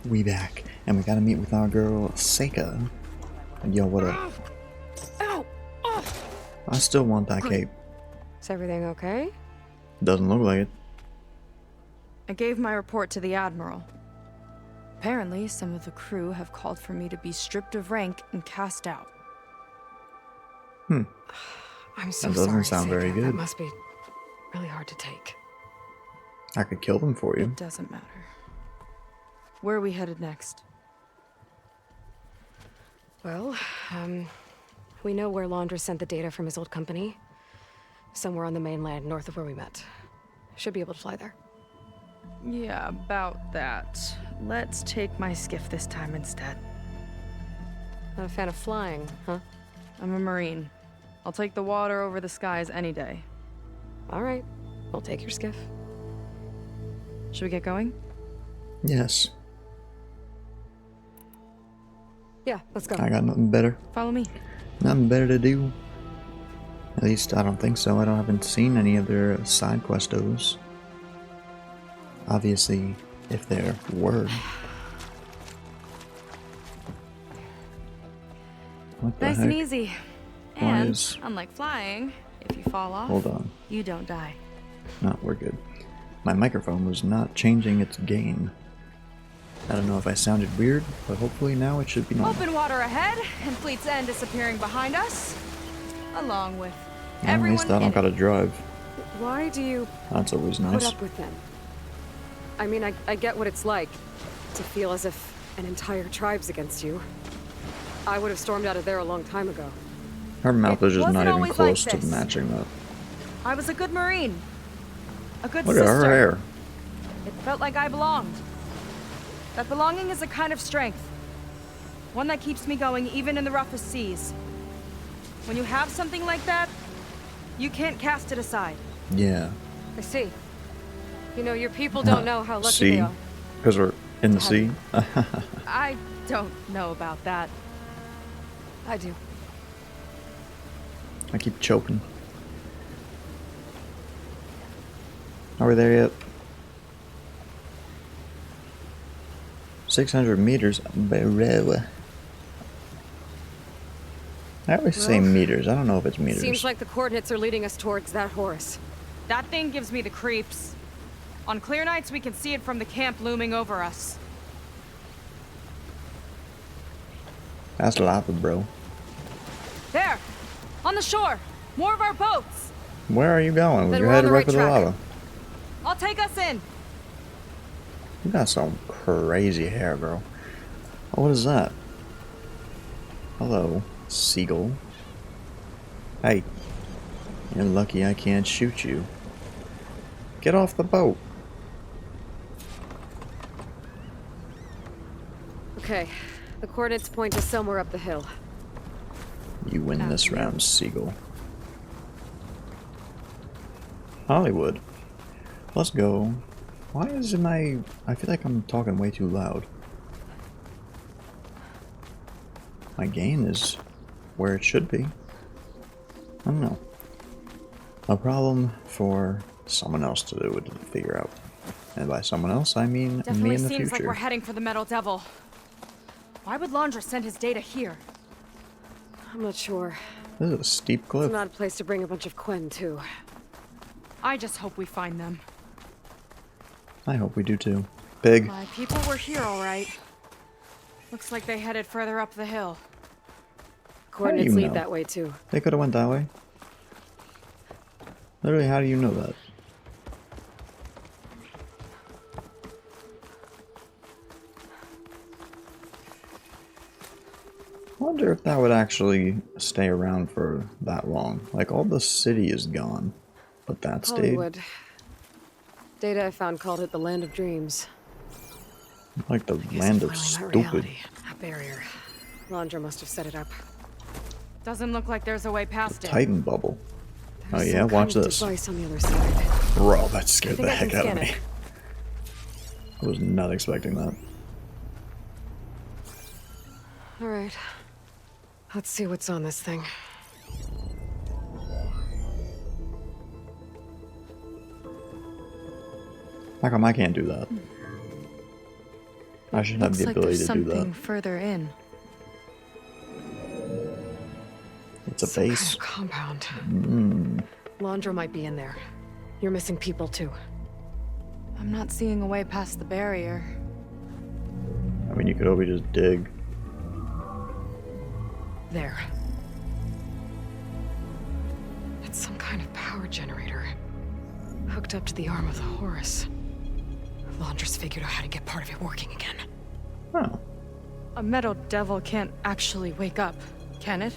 We back, and we gotta meet with our girl Seika. Yo, what up? Ow! Oh. I still want that cape. Is everything okay? Doesn't look like it. I gave my report to the Admiral. Apparently, some of the crew have called for me to be stripped of rank and cast out. I'm so That doesn't sorry, sound very Seika. good. That must be really hard to take. I could kill them for you. It doesn't matter. Where are we headed next? Well, we know where Londra sent the data from his old company. Somewhere on the mainland, north of where we met. Should be able to fly there. Yeah, about that. Let's take my skiff this time instead. Not a fan of flying, huh? I'm a Marine. I'll take the water over the skies any day. All right. We'll take your skiff. Should we get going? Yes. Yeah, let's go. I got nothing better. Follow me. Nothing better to do. At least I don't think so. I haven't seen any of their side questos. Obviously, if there were. What the Nice heck? and easy. Why And, is- unlike flying, if you fall off, Hold on. you don't die. No, we're good. My microphone was not changing its gain. I don't know if I sounded weird, but hopefully now it should be normal. Open water ahead, and Fleet's End disappearing behind us, along with At everyone least I in don't it. gotta drive. Why do you That's always put nice. up with them? I mean, I get what it's like to feel as if an entire tribe's against you. I would have stormed out of there a long time ago. Her mouth is just wasn't not even always close like to this. matching that. I was a good Marine. A good Look at sister. her hair. It felt like I belonged. That belonging is a kind of strength. One that keeps me going even in the roughest seas. When you have something like that, you can't cast it aside. Yeah. I see. You know, your people don't know how lucky See? they are. Because we're in the To sea. I don't know about that. I do. I keep choking. Are we there yet? 600 meters. Bro. I always say Well, meters. I don't know if it's meters. Seems like the coordinates are leading us towards that Horus. That thing gives me the creeps. On clear nights, we can see it from the camp looming over us. That's lava, bro. There! On the shore! More of our boats! Where are you going? Then You're we're on headed the right right for the track. lava. I'll take us in! You got some crazy hair, girl. Oh, what is that? Hello, seagull. Hey. You're lucky I can't shoot you. Get off the boat. Okay, the coordinates point us somewhere up the hill. You win this round, seagull. Hollywood. Let's go. Why is I feel like I'm talking way too loud. My gain is where it should be. I don't know. A problem for someone else to do to figure out. And by someone else, I mean Definitely me in the seems like future. we're heading for the Metal Devil. Why would Londra send his data here? I'm not sure. This is a steep cliff. It's not a place to bring a bunch of Quen, too. I just hope we find them. I hope we do too. Pig. My people were here all right. Looks like they headed further up the hill. Coordinates you lead know? that way, too. They could have went that way. Literally, how do you know that? I wonder if that would actually stay around for that long. Like, all the city is gone, but that stayed. Hollywood. Data I found called it the Land of Dreams. Like the Guess land of it's finally my stupid. reality. A barrier. Londra must have set it up. Doesn't look like there's a way past it. Titan bubble. Oh There's yeah, some watch kind of this. device on the other side. Bro, that scared I think the I can heck out of scan me. it. I was not expecting that. All right. Let's see what's on this thing. How come I can't do that? I should have the ability to do that. Something further in. It's a Some base. kind of compound. Hmm. Londra might be in there. You're missing people too. I'm not seeing a way past the barrier. I mean, you could always just dig. There. It's some kind of power generator. Hooked up to the arm of the Horus. Londra's figured out how to get part of it working again. Oh, A metal devil can't actually wake up, can it?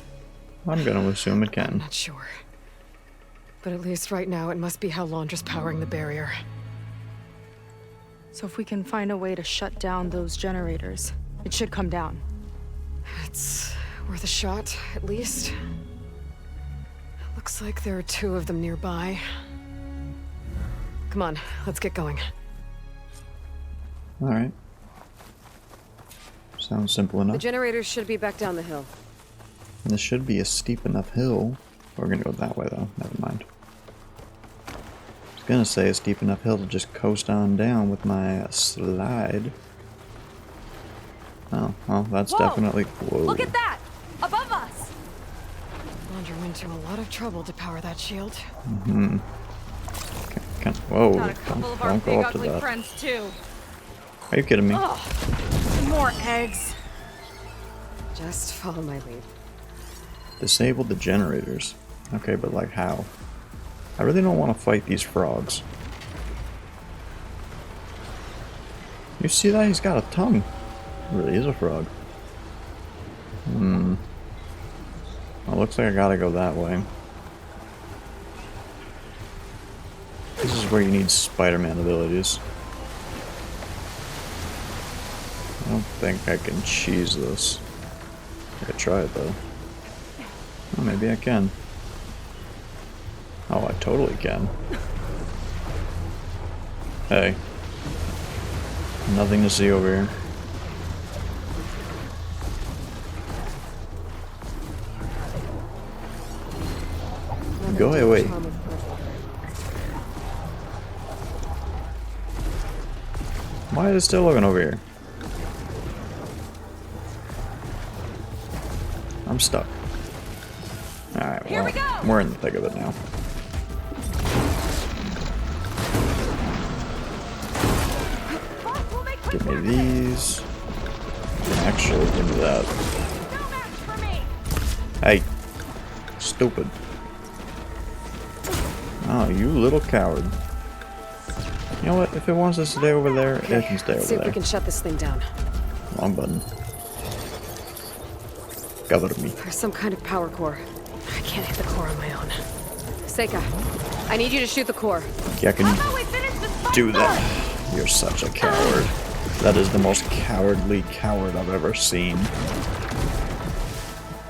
I'm gonna assume it I'm can. not sure. But at least right now, it must be how Londra's powering the barrier. So if we can find a way to shut down those generators, it should come down. It's worth a shot, at least. Looks like there are 2 of them nearby. Come on, let's get going. Alright. Sounds simple The enough. generators should be back down the hill. This should be a steep enough hill. We're gonna go that way though, never mind. I was gonna say a steep enough hill to just coast on down with my slide. Oh, well, that's Whoa! definitely... Whoa. Look at that! Above us! Londra went to a lot of trouble to power that shield. Mm-hmm. Whoa, Got a couple of our don't go big up to ugly that. friends too. Are you kidding me? Oh, more eggs. Just follow my lead. Disable the generators. Okay, but like how? I really don't want to fight these frogs. You see that? He's got a tongue. He really is a frog. Hmm. Well, looks like I gotta go that way. This is where you need Spider-Man abilities. I don't think I can cheese this. I could try it though. Oh, maybe I can. Oh, I totally can. Hey. Nothing to see over here. Go away. Why is it still looking over here? I'm stuck. Alright, Here we well, go. we're in the thick of it now. We'll make quick Give me work of it. these. Actually, give me that. No match for me. Hey. Stupid. Oh, you little coward. You know what? If it wants to stay over there, it can stay Let's see over if we there. can shut this thing down. Wrong button. Cover me. There's some kind of power core. I can't hit the core on my own. Seika, I need you to shoot the core. Yeah, I can How about we finish this fight do first? that. You're such a coward. That is the most cowardly coward I've ever seen.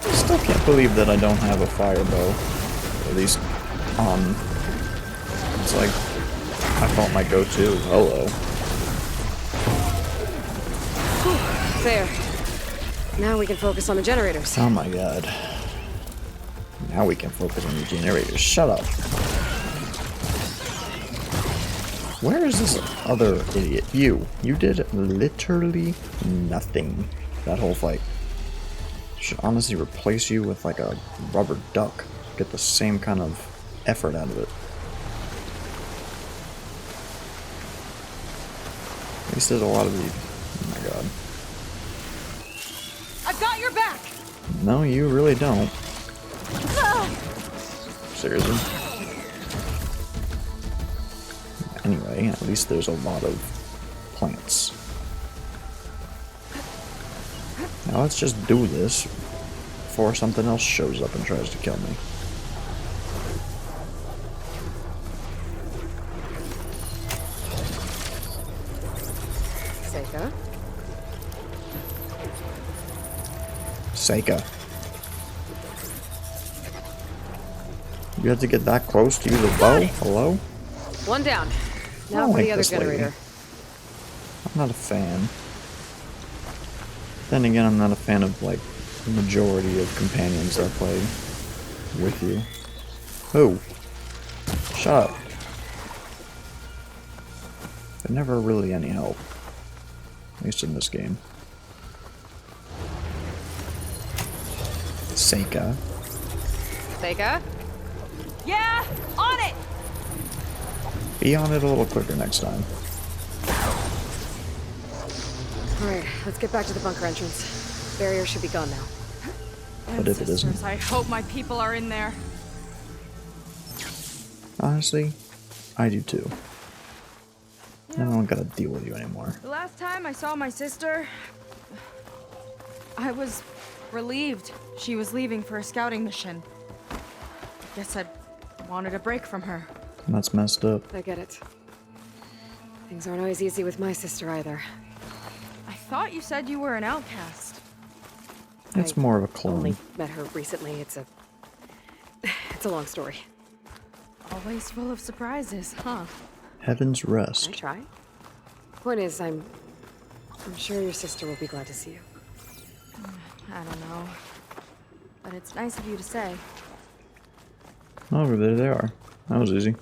Still can't believe that I don't have a fire bow. At least, it's like, I thought my go-to. Hello. There. Now we can focus on the generators. Oh my god. Now we can focus on the generators. Shut up. Where is this other idiot? You did literally nothing that whole fight. Should honestly replace you with like a rubber duck. Get the same kind of effort out of it. At least there's a lot of the... Oh my god. I've got your back. No, you really don't. Ugh. Seriously. Anyway, at least there's a lot of plants. Now let's just do this before something else shows up and tries to kill me. Seika. Seika. You have to get that close to use a bow? Hello? One down. I Now don't for like the other this lady. generator. I'm not a fan. Then again, I'm not a fan of, like, the majority of companions that play with you. Who? Shut up. They're never really any help. At least in this game. Seika. Seika? Yeah, on it! Be on it a little quicker next time. Alright, let's get back to the bunker entrance. Barrier should be gone now. But if it isn't, I hope my people are in there. honestly, I do too. I don't gotta deal with you anymore. The last time I saw my sister, I was relieved she was leaving for a scouting mission. Guess I wanted a break from her. That's messed up. I get it. Things aren't always easy with my sister either. I thought you said you were an outcast. It's I more of a clone. Only met her recently. It's a long story. Always full of surprises, huh? Heaven's I rest. try. Point is, I'm sure your sister will be glad to see you. I don't know. But it's nice of you to say. Oh, there they are. That was easy.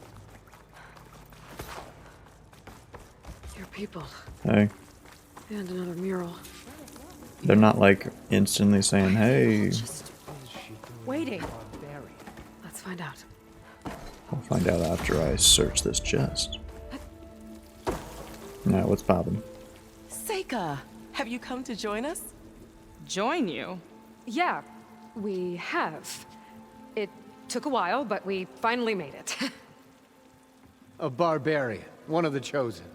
Your people. Hey. And another mural. They're not like instantly saying, hey. Just waiting. Let's find out. I'll find out after I search this chest. Now, what's poppin'? Seika, have you come to join us? Join you? Yeah, we have. It took a while, but we finally made it. A barbarian, one of the chosen.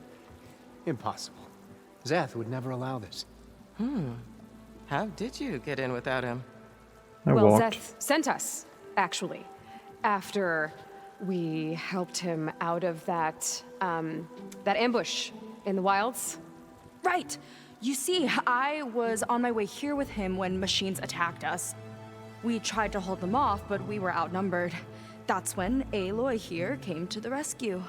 Impossible. Zeth would never allow this. How did you get in without him? I Well, walked. Zeth sent us, actually, after we helped him out of that ambush in the wilds. Right. You see, I was on my way here with him when machines attacked us. We tried to hold them off, but we were outnumbered. That's when Aloy here came to the rescue.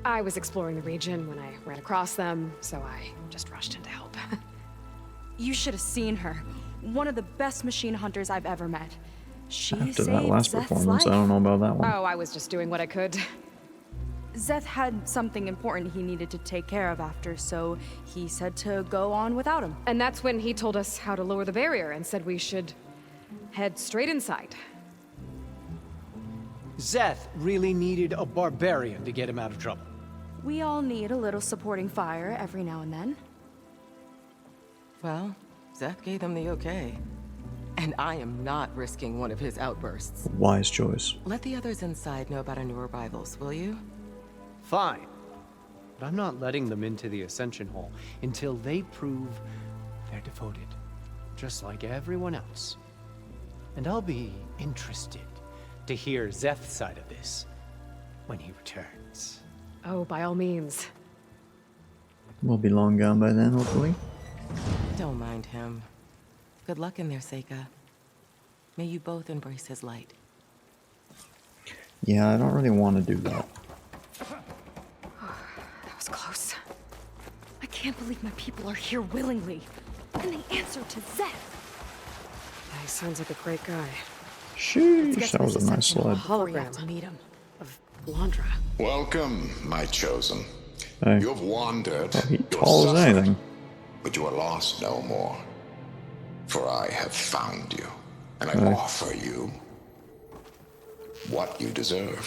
I was exploring the region when I ran across them, so I just rushed in to help. You should have seen her. One of the best machine hunters I've ever met. She After saved that last Zeth's performance, life. I don't know about that one. Oh, I was just doing what I could. Zeth had something important he needed to take care of after, so he said to go on without him. And that's when he told us how to lower the barrier and said we should head straight inside. Zeth really needed a barbarian to get him out of trouble. We all need a little supporting fire every now and then. Well, Zeth gave them the okay. And I am not risking one of his outbursts. Wise choice. Let the others inside know about our new arrivals, will you? Fine. But I'm not letting them into the Ascension Hall until they prove they're devoted, just like everyone else. And I'll be interested to hear Zeth's side of this when he returns. Oh, by all means. We'll be long gone by then, hopefully. Don't mind him. Good luck in there, Seika. May you both embrace his light. Yeah, I don't really want to do that. That was close. I can't believe my people are here willingly. And they answered to Zeth. Yeah, he sounds like a great guy. Sheesh, that was a nice sled. Before you have Hologram. to meet him. Of Londra. Welcome, my chosen. Hey. You have wandered, Oh, he you have tall as suffered, anything. but you are lost no more. For I have found you, and I Hey. offer you what you deserve.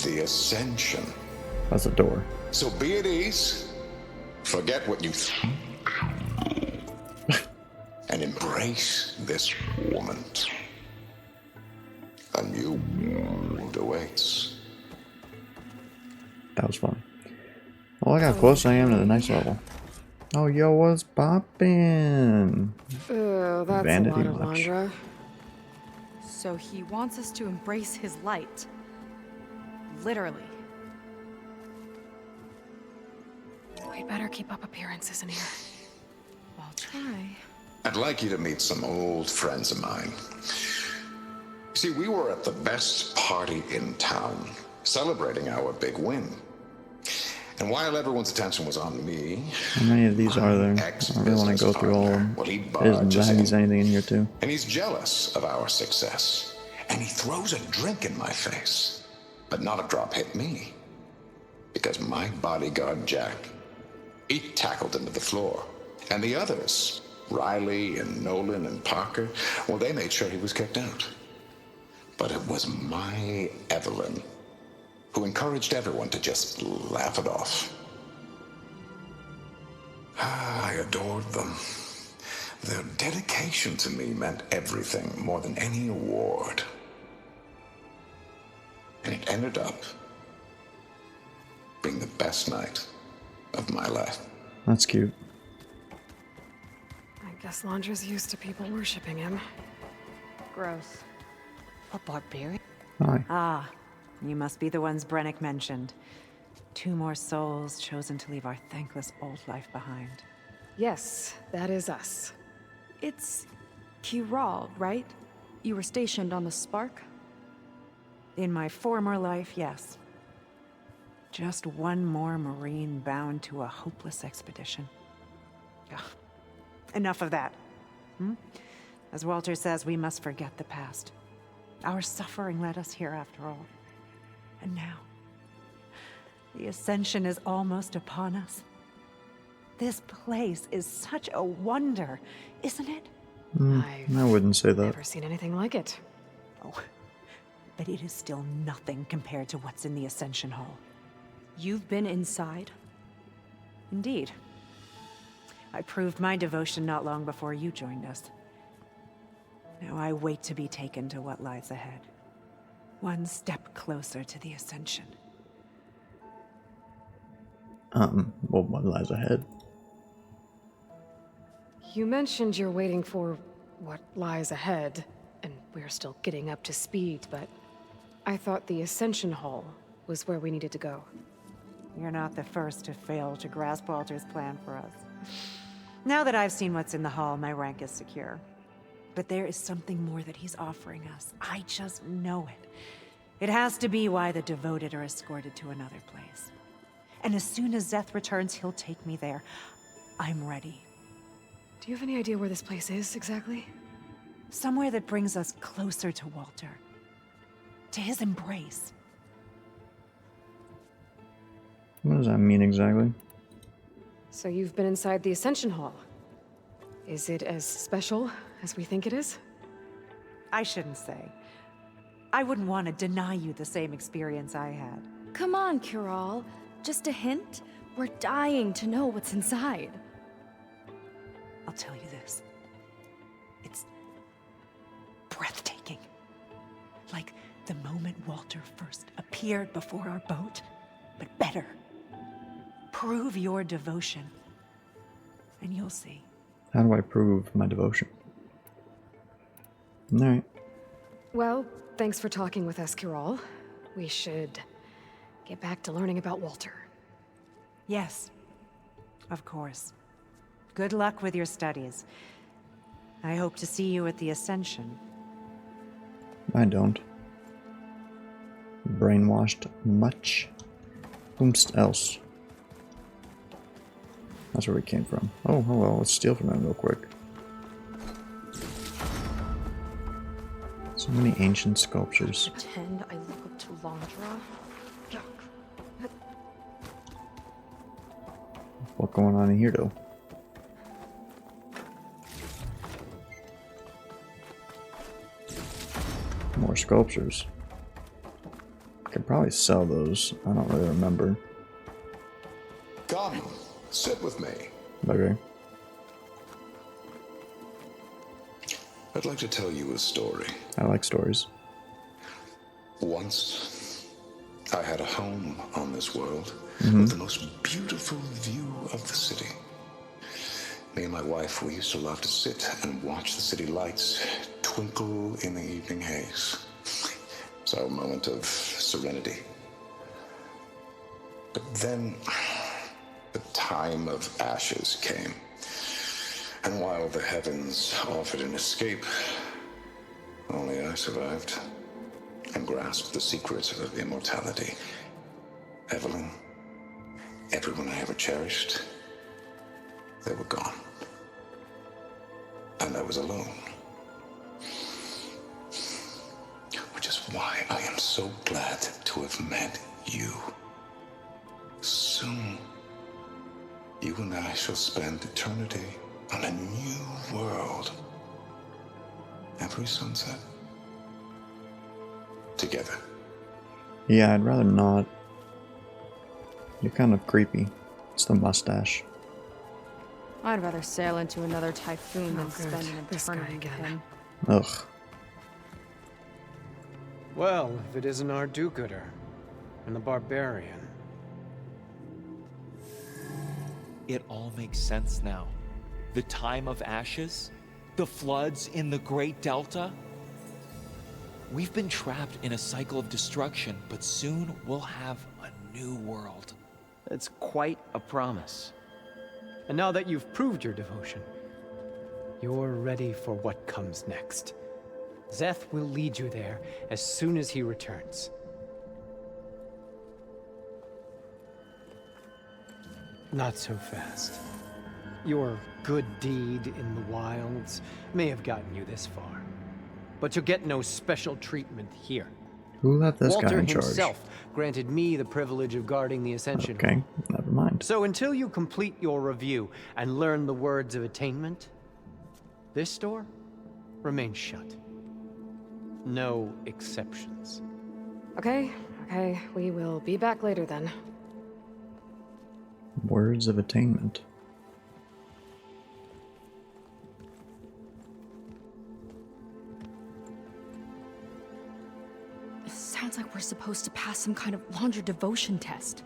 The Ascension. That's a door. So be at ease, forget what you think, and embrace this woman. A new world awaits. That was fun. Oh, look how close I am to the next level. Oh, yo, what's poppin'? Oh, that's Vanity a lot of much. Londra. So he wants us to embrace his light. Literally. We'd better keep up appearances in here. I'll try. I'd like you to meet some old friends of mine. See, we were at the best party in town, celebrating our big win. And while everyone's attention was on me, How many of these are there? I don't really want to go through all of them. well, he Isn't barges Zaggy's in, anything in here too? and he's jealous of our success. And he throws a drink in my face, but not a drop hit me. Because my bodyguard, Jack, He tackled him to the floor. And the others, Riley and Nolan and Parker, well, they made sure he was kicked out. But it was my Evelyn who encouraged everyone to just laugh it off. I adored them. Their dedication to me meant everything, more than any award. And it ended up being the best night of my life. That's cute. I guess Londra's used to people worshipping him. Gross. A barbarian? Hi. Ah, you must be the ones Brennick mentioned. 2 more souls chosen to leave our thankless old life behind. Yes, that is us. It's Kiral, right? You were stationed on the Spark? In my former life, yes. Just one more Marine bound to a hopeless expedition. Ugh. Enough of that. As Walter says, we must forget the past. Our suffering led us here after all. And now, the Ascension is almost upon us. This place is such a wonder, isn't it? I wouldn't say that. Never seen anything like it. Oh, but it is still nothing compared to what's in the Ascension Hall. You've been inside? Indeed. I proved my devotion not long before you joined us. Now I wait to be taken to what lies ahead. One step closer to the Ascension. Well, what lies ahead? You mentioned you're waiting for what lies ahead, and we're still getting up to speed, but I thought the Ascension Hall was where we needed to go. You're not the first to fail to grasp Walter's plan for us. Now that I've seen what's in the hall, my rank is secure. But there is something more that he's offering us. I just know it. It has to be why the devoted are escorted to another place. And as soon as Zeth returns, he'll take me there. I'm ready. Do you have any idea where this place is, exactly? Somewhere that brings us closer to Walter. To his embrace. What does that mean exactly? So you've been inside the Ascension Hall. Is it as special as we think it is? I shouldn't say. I wouldn't want to deny you the same experience I had. Come on, Kiral. Just a hint? We're dying to know what's inside. I'll tell you this. It's breathtaking. Like the moment Walter first appeared before our boat, but better. Prove your devotion, and you'll see. How do I prove my devotion? Alright. Well, thanks for talking with us, Kiral. We should get back to learning about Walter. Yes, of course. Good luck with your studies. I hope to see you at the Ascension. I don't. Brainwashed much? Whomst else? That's where we came from. Oh, hello. Let's steal from them real quick. So many ancient sculptures. Pretend I look up to Londra. Yuck. What's going on in here, though? More sculptures. I could probably sell those. I don't really remember. Come, sit with me. Okay. I'd like to tell you a story. I like stories. Once, I had a home on this world with the most beautiful view of the city. Me and my wife, we used to love to sit and watch the city lights twinkle in the evening haze. It's our moment of serenity. But then, the time of ashes came. And while the heavens offered an escape, only I survived and grasped the secrets of immortality. Evelyn, everyone I ever cherished, they were gone. And I was alone. Which is why I am so glad to have met you. Soon, you and I shall spend eternity on a new world. Every sunset. Together. Yeah, I'd rather not. You're kind of creepy. It's the mustache. I'd rather sail into another typhoon than Oh, good. spend an This guy eternity with again. him. Ugh. Well, if it isn't our do-gooder and the barbarian. It all makes sense now. The time of ashes, the floods in the Great Delta. We've been trapped in a cycle of destruction, but soon we'll have a new world. It's quite a promise. And now that you've proved your devotion, you're ready for what comes next. Zeth will lead you there as soon as he returns. Not so fast. Your good deed in the wilds may have gotten you this far, but you'll get no special treatment here. Who left this Walter guy in charge? himself granted me the privilege of guarding the Ascension. Okay, never mind. So until you complete your review and learn the words of attainment, this door remains shut. No exceptions. Okay, we will be back later then. Words of attainment. Sounds like we're supposed to pass some kind of Londra devotion test.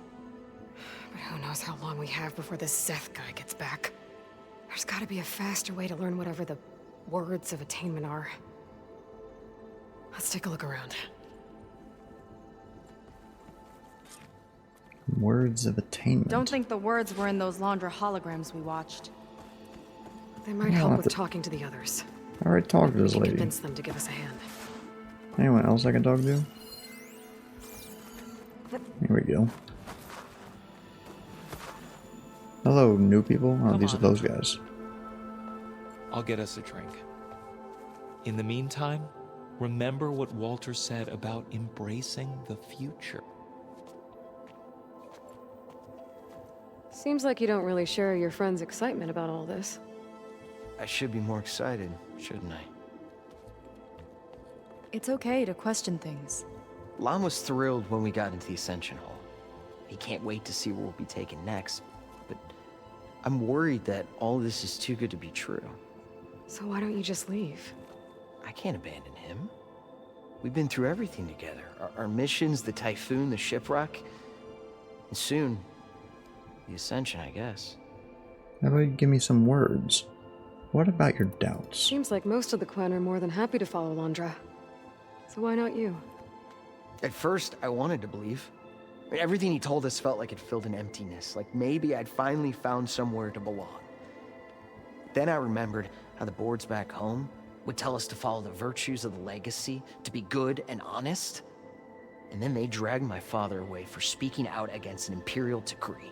But who knows how long we have before this Seth guy gets back. There's gotta be a faster way to learn whatever the words of attainment are. Let's take a look around. Words of attainment. Don't think the words were in those Londra holograms we watched. They might I'll help have with to- talking to the others. I already talked to We this can lady. convince them to give us a hand. Anyone else I can talk to? Here we go. Hello, new people. Oh, Come these are on. those guys. I'll get us a drink. In the meantime, remember what Walter said about embracing the future. Seems like you don't really share your friend's excitement about all this. I should be more excited, shouldn't I? It's okay to question things. Lon was thrilled when we got into the Ascension Hall. He can't wait to see where we'll be taken next, but I'm worried that all this is too good to be true. So why don't you just leave? I can't abandon him. We've been through everything together. Our missions, the typhoon, the shipwreck, and soon, the Ascension, I guess. How about you give me some words? What about your doubts? Seems like most of the clan are more than happy to follow Londra. So why not you? At first, I wanted to believe. I mean, everything he told us felt like it filled an emptiness, like maybe I'd finally found somewhere to belong. Then I remembered how the boards back home would tell us to follow the virtues of the legacy, to be good and honest. And then they dragged my father away for speaking out against an imperial decree.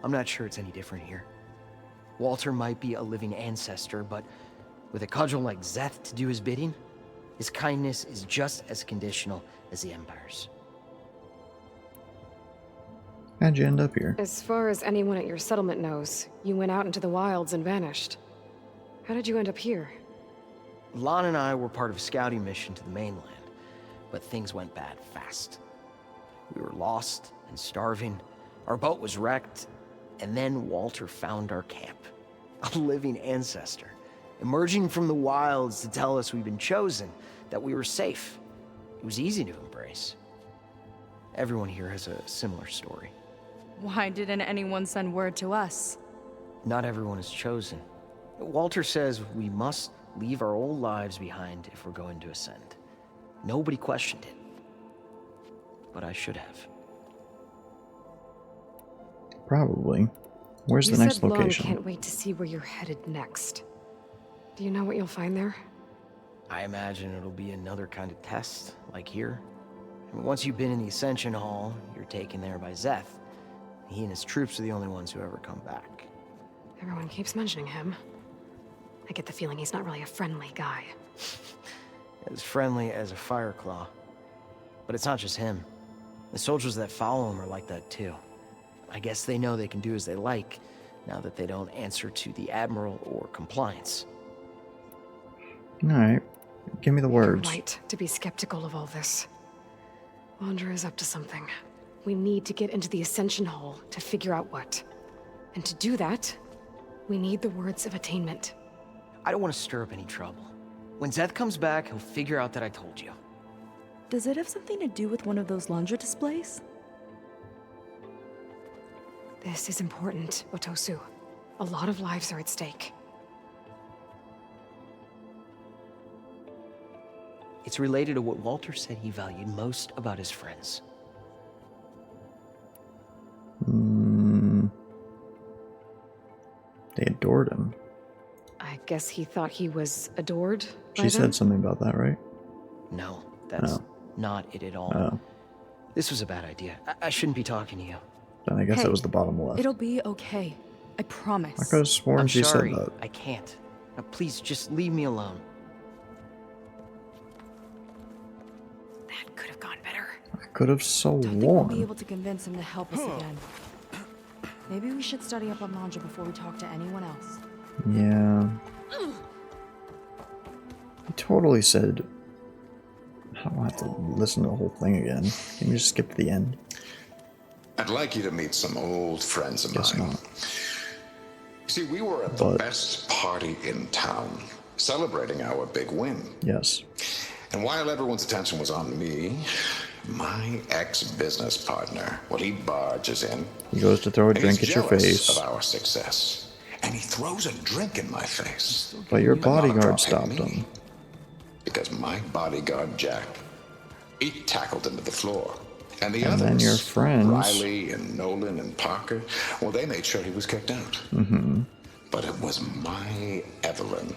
I'm not sure it's any different here. Walter might be a living ancestor, but with a cudgel like Zeth to do his bidding, his kindness is just as conditional as the Empire's. How'd you end up here? As far as anyone at your settlement knows, you went out into the wilds and vanished. How did you end up here? Lon and I were part of a scouting mission to the mainland, but things went bad fast. We were lost and starving, our boat was wrecked, and then Walter found our camp. A living ancestor, emerging from the wilds to tell us we'd been chosen, that we were safe. It was easy to embrace. Everyone here has a similar story. Why didn't anyone send word to us? Not everyone is chosen. Walter says we must leave our old lives behind if we're going to ascend. Nobody questioned it. But I should have. Probably. Where's You the next said Lon location? can't wait to see where you're headed next. Do you know what you'll find there? I imagine it'll be another kind of test, like here. I mean, once you've been in the Ascension Hall, you're taken there by Zeth. He and his troops are the only ones who ever come back. Everyone keeps mentioning him. I get the feeling he's not really a friendly guy. As friendly as a Fireclaw. But it's not just him. The soldiers that follow him are like that too. I guess they know they can do as they like, now that they don't answer to the Admiral or compliance. Alright. Give me the words. You're right to be skeptical of all this. Londra is up to something. We need to get into the Ascension Hall to figure out what. And to do that, we need the words of attainment. I don't want to stir up any trouble. When Zeth comes back, he'll figure out that I told you. Does it have something to do with one of those Londra displays? This is important, Otosu. A lot of lives are at stake. It's related to what Walter said he valued most about his friends. They adored him. I guess he thought he was adored by She them? said something about that, right? No, that's Oh. not it at all. Oh. This was a bad idea. I shouldn't be talking to you. Then I guess Hey, that was the bottom left. It'll be okay. I I promise. could have sworn I'm she sorry, said that. I can't. Now, please, just leave me alone. That could have gone better. I could have Don't think we'll be sworn. able to convince him to help us again. Maybe we should study up on Londra before we talk to anyone else. Yeah. He totally said. I don't have to listen to the whole thing again. Can you just skip to the end? I'd like you to meet some old friends of Guess mine. not. See, we were at the But- best party in town, celebrating our big win. Yes. And while everyone's attention was on me, my ex-business partner, well, he barges in. He goes to throw a and he's drink at your jealous face, of our success, and he throws a drink in my face. but your But not a bodyguard drop hit stopped me, him. because my bodyguard Jack, he tackled him to the floor. And the And others, then your friends- Riley and Nolan and Parker, well, they made sure he was kicked out. Mm-hmm. But it was my Evelyn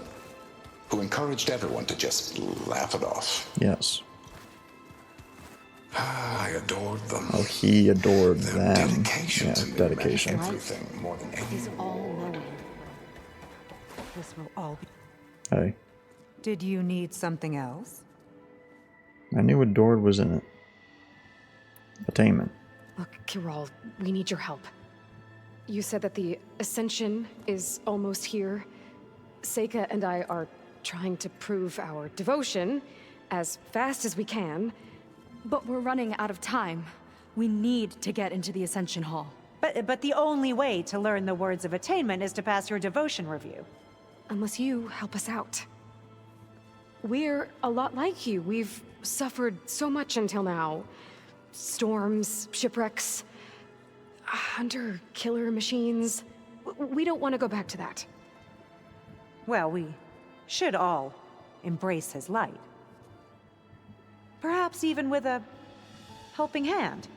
who encouraged everyone to just laugh it off. Yes. I adored them. Oh, he adored Their them. dedication Yeah, to me dedication. meant everything more than He's anything. all knowing. This will all be. Hey, Did you need something else? I knew adored was in it. Attainment. Look, Kiral, we need your help. You said that the Ascension is almost here. Seika and I are trying to prove our devotion as fast as we can. But we're running out of time. We need to get into the Ascension Hall. But the only way to learn the words of attainment is to pass your devotion review. Unless you help us out. We're a lot like you. We've suffered so much until now. Storms, shipwrecks, hunter-killer machines. We don't want to go back to that. Well, we should all embrace his light. Perhaps even with a helping hand.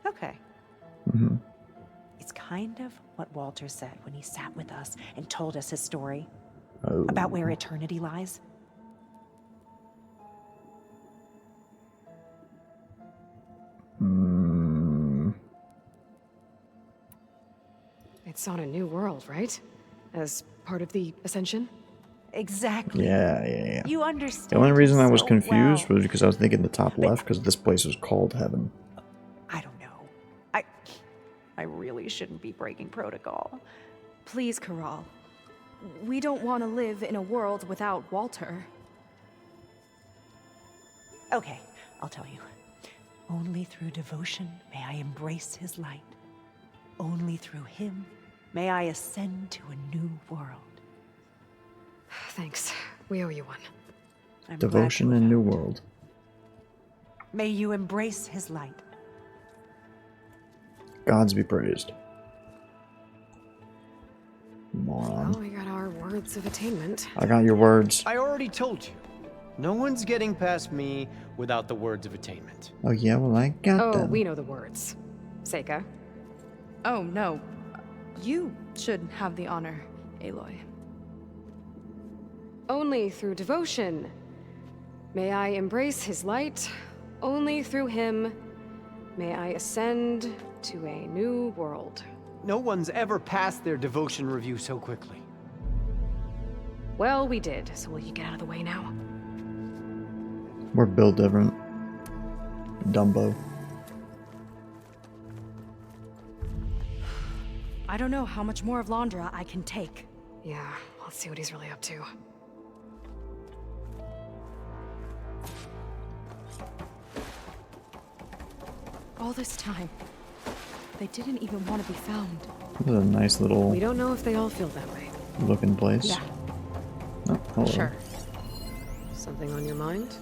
Okay. Mm-hmm. It's kind of what Walter said when he sat with us and told us his story Oh. about where eternity lies. It's on a new world, right? As part of the Ascension? Exactly. Yeah. You understand. The only reason I was so confused well. was because I was thinking the top left, because this place was called Heaven. I don't know. I really shouldn't be breaking protocol. Please, Kiral. We don't want to live in a world without Walter. Okay, I'll tell you. Only through devotion may I embrace his light. Only through him may I ascend to a new world. Thanks. We owe you one. I'm glad Devotion you and have New helped. World. May you embrace his light. Gods be praised. Moron. Well, we got our words of attainment. I got your words. I already told you. No one's getting past me without the words of attainment. Oh yeah, well I got Oh, them. we know the words. Seika. Oh, no. You should have the honor, Aloy. Only through devotion may I embrace his light. Only through him may I ascend to a new world. No one's ever passed their devotion review so quickly. Well, we did, so will you get out of the way now? We're built different. Dumbo. I don't know how much more of Londra I can take. Yeah, let's see what he's really up to. All this time, they didn't even want to be found. This is a nice little We don't know if they all feel that way. looking place. Yeah, Oh, hello. sure. Something on your mind?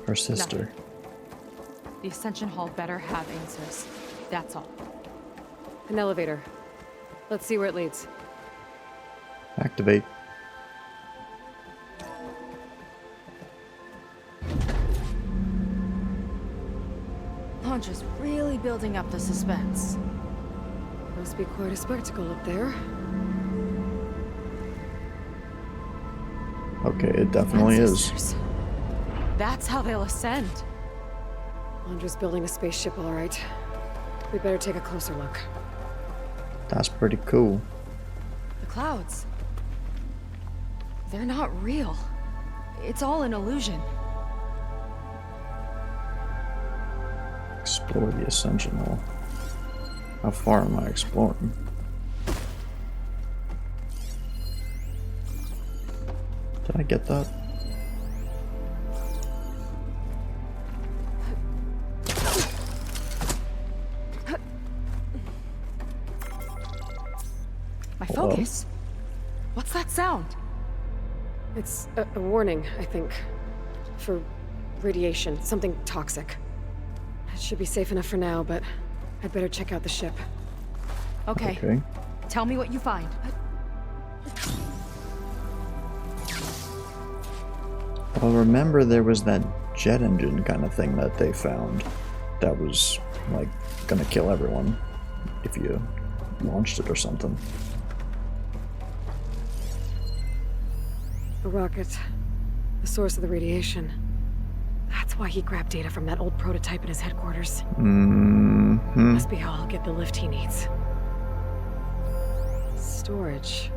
Her sister. The Ascension Hall better have answers. That's all. An elevator. Let's see where it leads. Activate. Londra's really building up the suspense. Must be quite a spectacle up there. Okay, it definitely is. Ancestors. That's how they'll ascend. Londra's building a spaceship, all right. We better take a closer look. That's pretty cool. The clouds. They're not real. It's all an illusion. Explore the Ascension Hall. How far am I exploring? Did I get that? My Hello? focus. What's that sound? It's a warning, I think. For radiation, something toxic. It should be safe enough for now, but I'd better check out the ship. Okay. Okay. Tell me what you find. Well, remember there was that jet engine kind of thing that they found that was, like, gonna kill everyone if you launched it or something. A rocket. The source of the radiation. That's why he grabbed data from that old prototype in his headquarters. Mm-hmm. Must be how I'll get the lift he needs. Storage.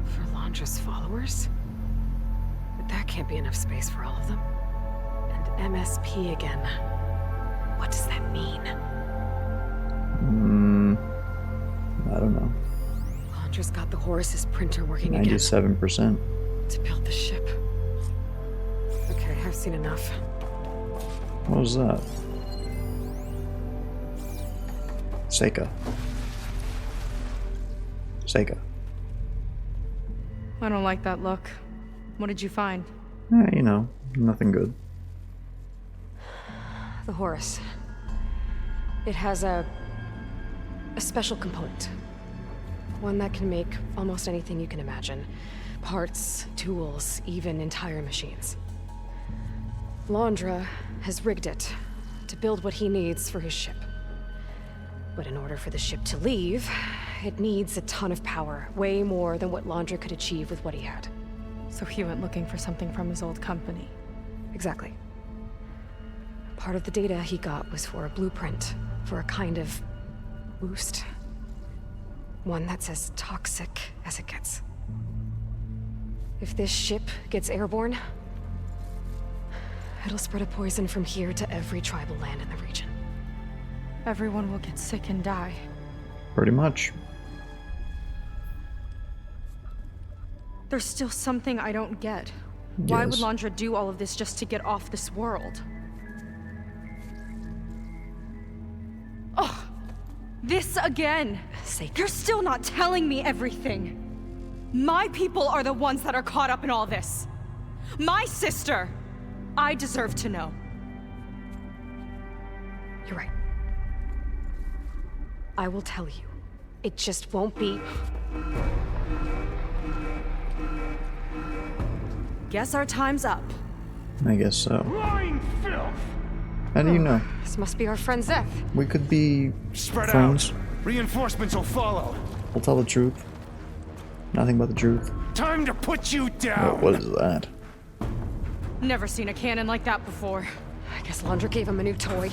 For Londra's followers? But that can't be enough space for all of them. And MSP again. What does that mean? I don't know. Londra's got the Horus's printer working again 97%. to build the ship. Okay, I've seen enough. What was that? Seika. Seika. I don't like that look. What did you find? You know, nothing good. The Horus. It has a special component. One that can make almost anything you can imagine. Parts, tools, even entire machines. Londra has rigged it to build what he needs for his ship. But in order for the ship to leave, it needs a ton of power, way more than what Londra could achieve with what he had. So he went looking for something from his old company. Exactly. Part of the data he got was for a blueprint, for a kind of boost. One that's as toxic as it gets. If this ship gets airborne, it'll spread a poison from here to every tribal land in the region. Everyone will get sick and die. Pretty much. There's still something I don't get. Why would Yes. Londra do all of this just to get off this world? Oh, this again. You're still not telling me everything. My people are the ones that are caught up in all this. My sister. I deserve to know. You're right. I will tell you. It just won't be... Guess our time's up. I guess so. Lying filth! How do you know? This must be our friend Zeth. We could be Spread friends. out. Reinforcements will follow. We'll tell the truth. Nothing but the truth. Time to put you down. What is that? Never seen a cannon like that before. I guess Londra gave him a new toy.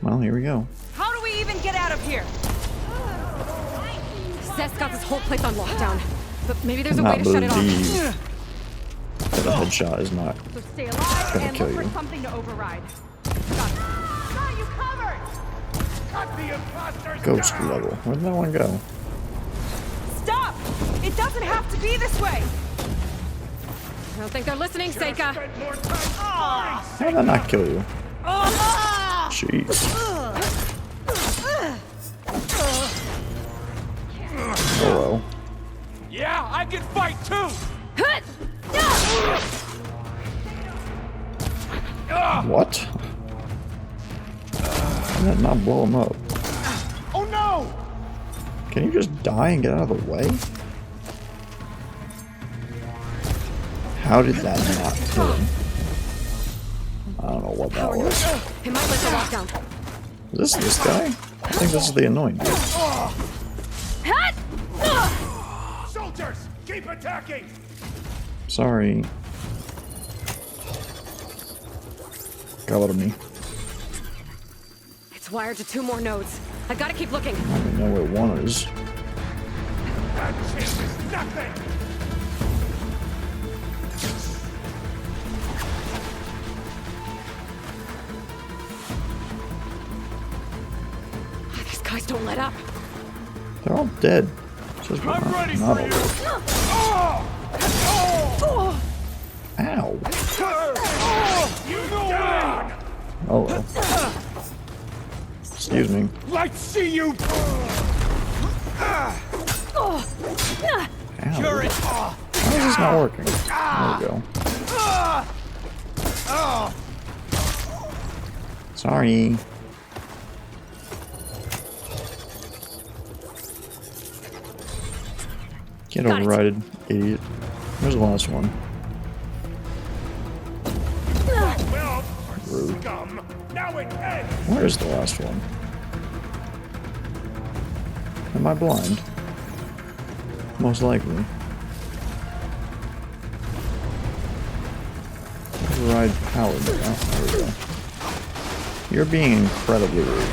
Well, here we go. How do we even get out of here? Zeth's got this whole place on lockdown. But maybe there's a way Cannot to shut it off. believe that a headshot is not So stay alive gonna and kill look for you. something to override. Got it. Ghost level. Where'd that one go? Stop! It doesn't have to be this way! I don't think they're listening, Seika. How did I not kill you? Jeez. Hello. Yeah, I can fight too! What? How did that not blow him up? Oh no! Can you just die and get out of the way? How did that not kill him? I don't know what that was. It might let the lockdown. Is this guy? I think this is the annoying dude. Soldiers, keep attacking! Sorry. Cover me. It's wired to 2 more nodes. I gotta keep looking. I don't even know where one is. That chip is nothing! These guys don't let up. They're all dead. Just I'm ready not for all you! dead. Ow. You down! Oh well. Excuse me. Let's see you! Ow. You're it! How is this not working? There we go. Sorry. Get overrided, idiot. Where's the last one? Well, Rude. scum! Now it ends! Where is the last one? Am I blind? Most likely. Override power. Oh, there we go. You're being incredibly rude.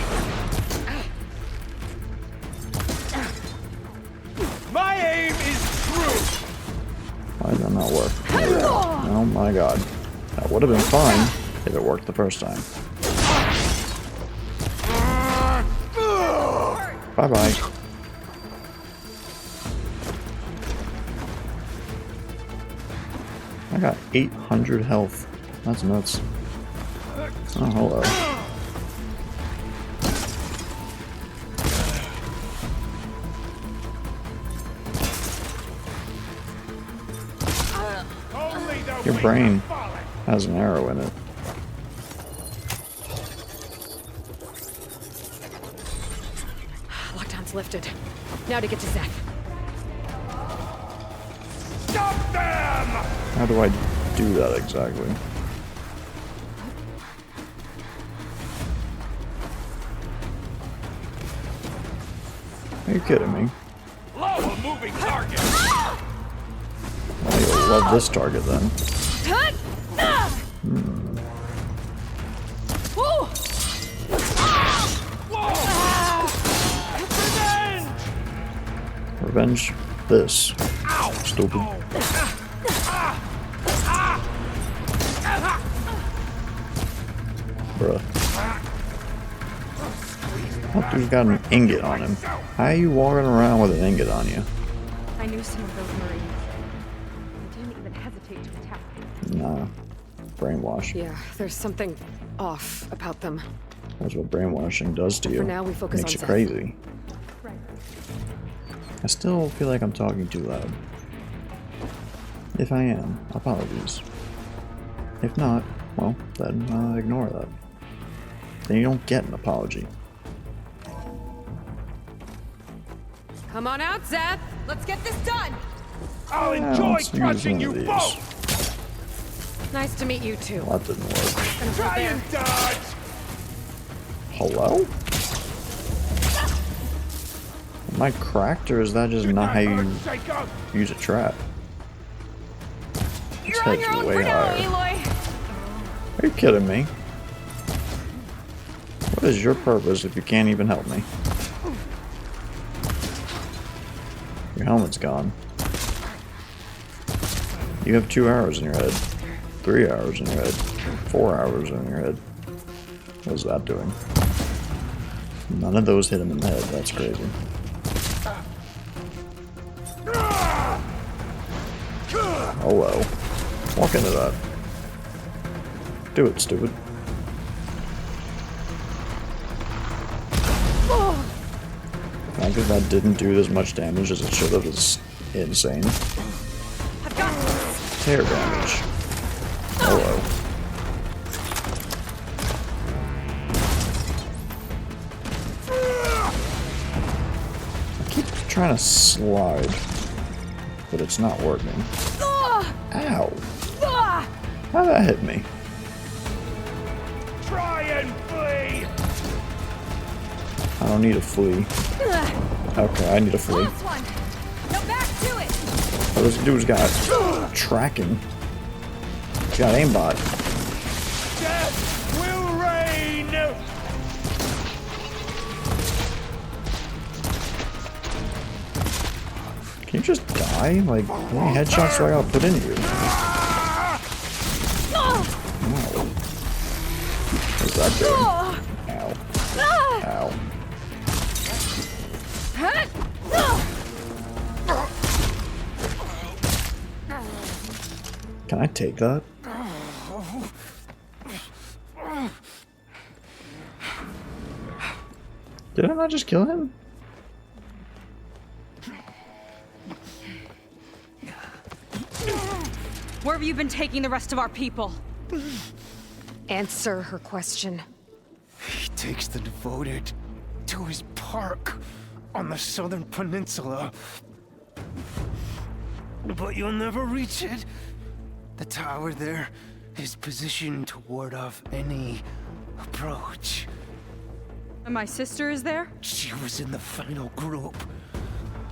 My aim is true! Why did that not work? There we go. Oh my god. That would have been fine if it worked the first time. Bye-bye. I got 800 health. That's nuts. Oh, hello. Your brain has an arrow in it. Lockdown's lifted. Now to get to Zeth. Stop them! How do I do that exactly? Are you kidding me? Love a moving target! Well, you'll love this target then. Revenge this. Stupid. Bruh. That dude's got an ingot on him. How are you walking around with an ingot on you? I knew some of those Marines. They didn't even hesitate to attack. Nah. Brainwash. Yeah, there's something off about them. That's what brainwashing does to you. For now, we focus Makes on you Zeth. crazy. Right. I still feel like I'm talking too loud. If I am, apologies. If not, well, then ignore that. Then you don't get an apology. Come on out, Zeth. Let's get this done. I'll Yeah, enjoy let's use crushing one you of these. both! Nice to meet you too. Well, that didn't work. Try and dodge! Hello? Am I cracked, or is that just not how you use a trap? This You're on your head's own way for now, higher. Aloy. Are you kidding me? What is your purpose if you can't even help me? Your helmet's gone. You have 2 arrows in your head. 3 arrows in your head. 4 arrows in your head. What is that doing? None of those hit him in the head. That's crazy. Oh well. Walk into that. Do it, stupid. I guess that didn't do as much damage as it should have. Is insane. Tear damage. Hello. I keep trying to slide, but it's not working. Ow! How'd that hit me? Try and flee! I don't need a flea. Okay, I need a flea. Now back to it. Oh, this dude's got tracking. He's got aimbot. Death will reign! Can you just die? Like, how many headshots do I gotta put in you? Ow. What's that doing? Ow. Ow. Can I take that? Did I not just kill him? Where have you been taking the rest of our people? Answer her question. He takes the devoted to his park on the southern peninsula. But you'll never reach it. The tower there is positioned to ward off any approach. And my sister is there? She was in the final group.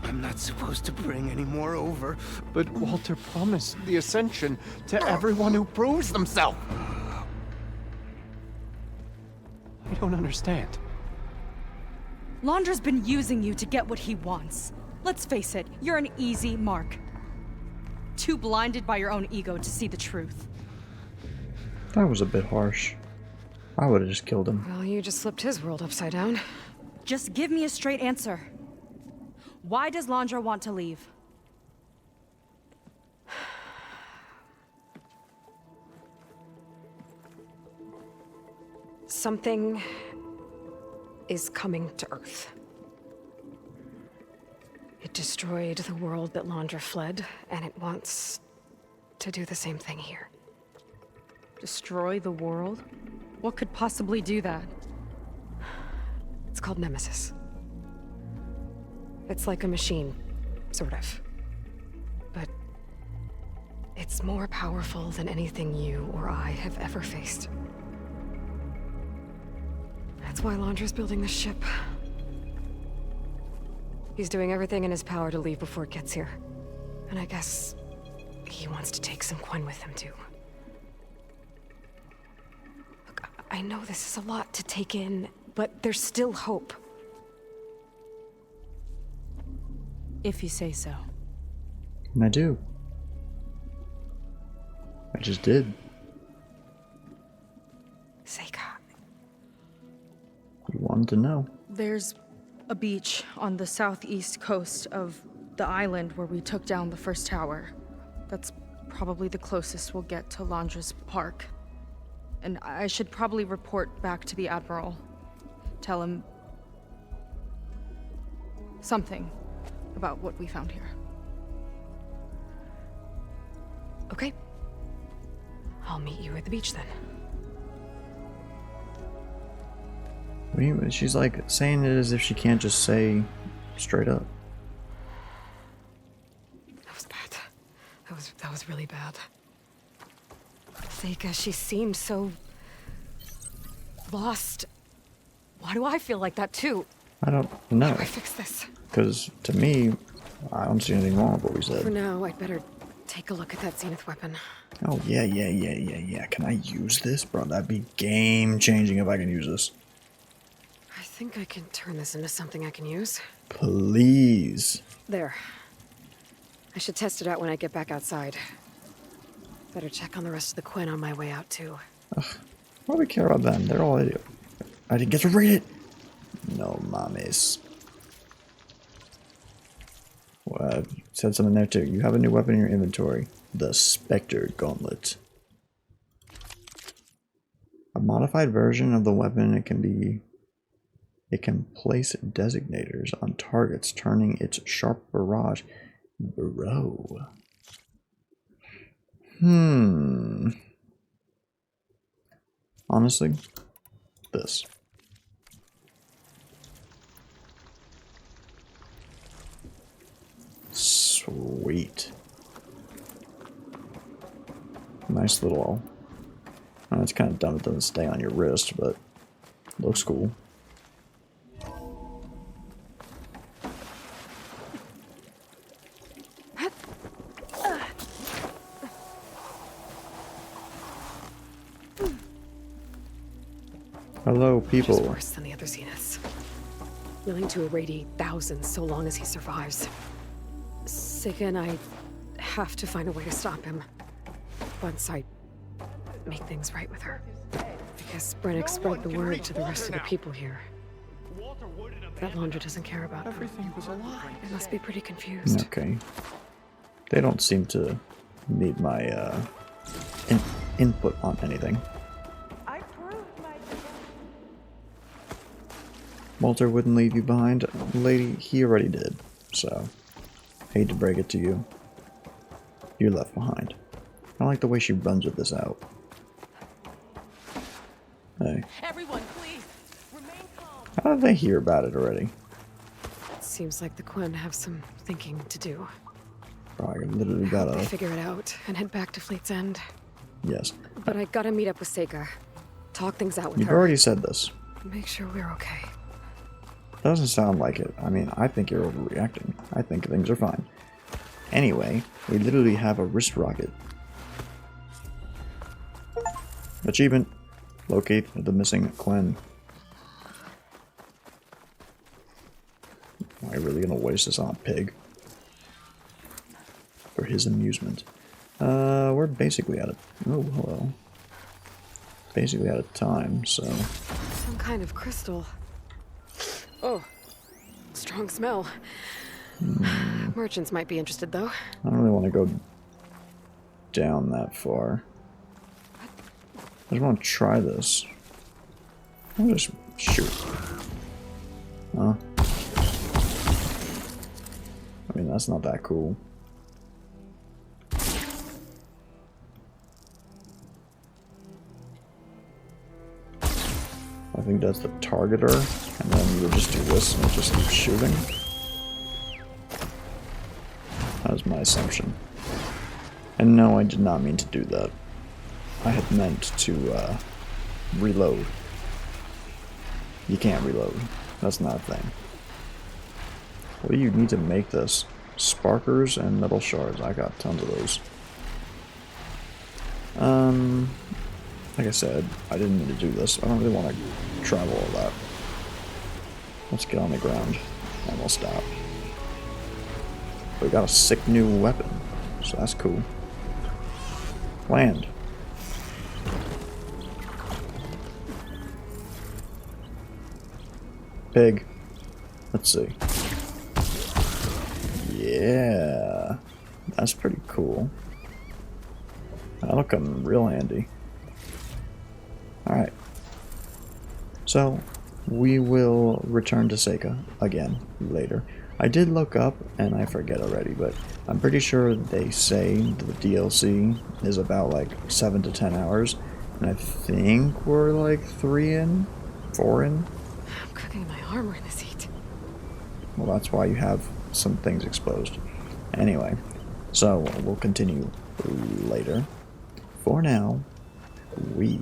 I'm not supposed to bring any more over, but Walter promised the Ascension to everyone who proves themselves. I don't understand. Londra's been using you to get what he wants. Let's face it, you're an easy mark. Too blinded by your own ego to see the truth. That was a bit harsh. I would have just killed him. Well, you just flipped his world upside down. Just give me a straight answer. Why does Londra want to leave? Something is coming to Earth. It destroyed the world that Londra fled, and it wants to do the same thing here. Destroy the world? What could possibly do that? It's called Nemesis. It's like a machine, sort of. But it's more powerful than anything you or I have ever faced. That's why Londra's building this ship. He's doing everything in his power to leave before it gets here. And I guess he wants to take some Quen with him, too. Look, I know this is a lot to take in, but there's still hope. If you say so. And I do. I just did. Seika. You wanted to know. There's a beach on the southeast coast of the island where we took down the first tower. That's probably the closest we'll get to Londra's park. And I should probably report back to the Admiral. Tell him something about what we found here. Okay. I'll meet you at the beach then. What do you, she's like saying it as if she can't just say straight up. That was bad. That was really bad. Seika, she seemed so lost. Why do I feel like that too? I don't know. How do I fix this? Because to me, I don't see anything wrong with what we For said. now, I'd better take a look at that Zenith weapon. Oh, yeah. Can I use this? Bro, that'd be game changing if I can use this. I think I can turn this into something I can use. Please. There. I should test it out when I get back outside. Better check on the rest of the Quen on my way out, too. Why do we care about them? They're all idiot. I didn't get to read it. No mames. Well, said something there too. You have a new weapon in your inventory. The Spectre Gauntlet. A modified version of the weapon, it can place designators on targets, turning its sharp barrage. Bro. Honestly, this. Sweet. Nice little. It's kind of dumb it doesn't stay on your wrist, but looks cool. Hello, people. He's worse than the other Zeniths. Willing to irradiate thousands so long as he survives. Seika and I have to find a way to stop him. Once I make things right with her. I guess Brennick spread the word to the rest of the people here. That Londra doesn't care about them. Everything was a lie. They must be pretty confused. Okay. They don't seem to need my input on anything. Walter wouldn't leave you behind. Lady, he already did. So, hate to break it to you. You're left behind. I like the way she runs with this out. Hey. Everyone, please, remain calm. How did they hear about it already? Seems like the Quen have some thinking to do. Bro, I literally gotta... They figure it out and head back to Fleet's End. Yes. But I gotta meet up with Seika. Talk things out with You've her. already said this. Make sure we're okay. Doesn't sound like it. I mean, I think you're overreacting. I think things are fine. Anyway, we literally have a wrist rocket. Achievement. Locate the missing Quen. Am I really gonna waste this on a pig? For his amusement. We're basically out of... Oh, hello. Basically out of time, so... Some kind of crystal. Oh, strong smell. Merchants might be interested, though. I don't really want to go down that far. I just want to try this. I'll just shoot. Huh? I mean, that's not that cool. I think that's the targeter, and then you would just do this and just keep shooting. That was my assumption. And no, I did not mean to do that. I had meant to reload. You can't reload. That's not a thing. What do you need to make this? Sparkers and metal shards. I got tons of those. Like I said, I didn't mean to do this. I don't really want to travel all that. Let's get on the ground and we'll stop. We got a sick new weapon, so that's cool. Land. Pig. Let's see. Yeah. That's pretty cool. That'll come real handy. Alright. So, we will return to Seika again later. I did look up, and I forget already, but I'm pretty sure they say the DLC is about like 7 to 10 hours, and I think we're like 4 in. I'm cooking my armor in this heat. Well, that's why you have some things exposed. Anyway, so we'll continue later. For now, we